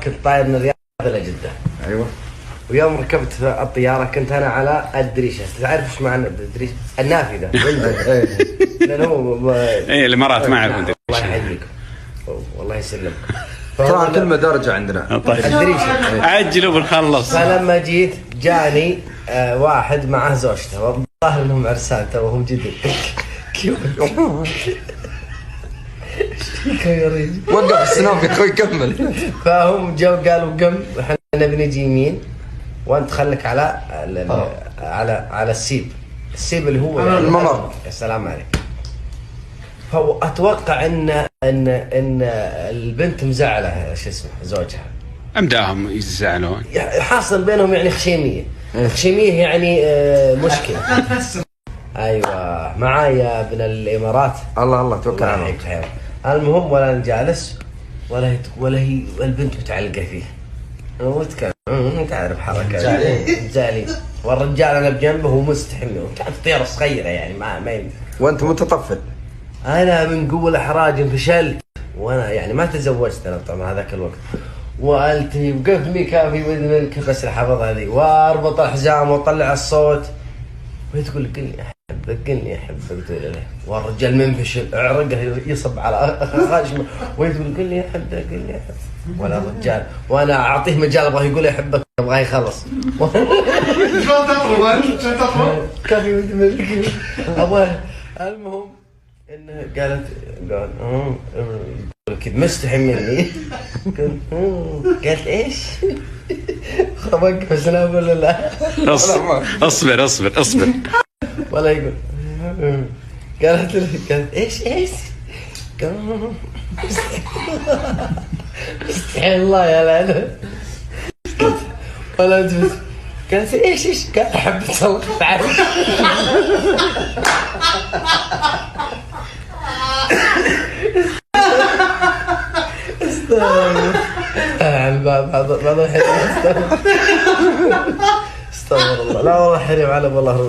كنت طاير من الرياض لجدة. ايوه. ويوم ركبت الطيارة كنت أنا على الدريشة. تعرف إيش معنى الدريشة؟ النافذة. لأن هو ايه الامارات ما اعرف. الله يحييك والله يسلمك. ترى كلمة درجة عندنا. طيب الدريشة. عجلوا بنخلص. فلما جيت جاني واحد معه زوجته والظاهر انهم عرسان توهم جدد. وقف السناب يا اخوي كمل. فهم جو قالوا قم احنا نبي نجي يمين وانت خليك على على السيب اللي هو يعني الممر. السلام عليك. فاتوقع ان البنت مزعله شو اسمه زوجها. امداهم يزعلون. حاصل بينهم يعني خشيميه. خشيميه يعني مشكله. ايوه معايا ابن الامارات. الله توكل على الله. المهم ولا نجالس ولا هي البنت متعلقه فيه. تعرف حركه زعلين والرجال انا بجنبه ومستحمل وكانت طياره صغيره يعني ما يمكن. وانت متطفل. انا من قوه الاحراج انفشلت وانا يعني ما تزوجت انا طبعا هذاك الوقت. والتي وقف ميكافي واذن بس حافظها ذي واربط الحزام واطلع الصوت وهي تقول لي قلني احبك تقول له والرجال منفشل عرقه يصب على خاشمه وهي تقول قلني احبك ولا الرجال وانا اعطيه مجال ابغاه يقول يحبك ابغاه يخلص. شلون تفرق؟ كافي واذن ابغاه. المهم انها قال كذا مستحي مني. قالت ايش؟ وقف سناب ولا لا؟ اصبر ولا يقول. قالت ايش؟ مستحي الله يا لعنه. ولا تبس. قالت ايش؟ قال حبة الله تعال. بعض الحين استغفر الله. لا والله حريم على والله.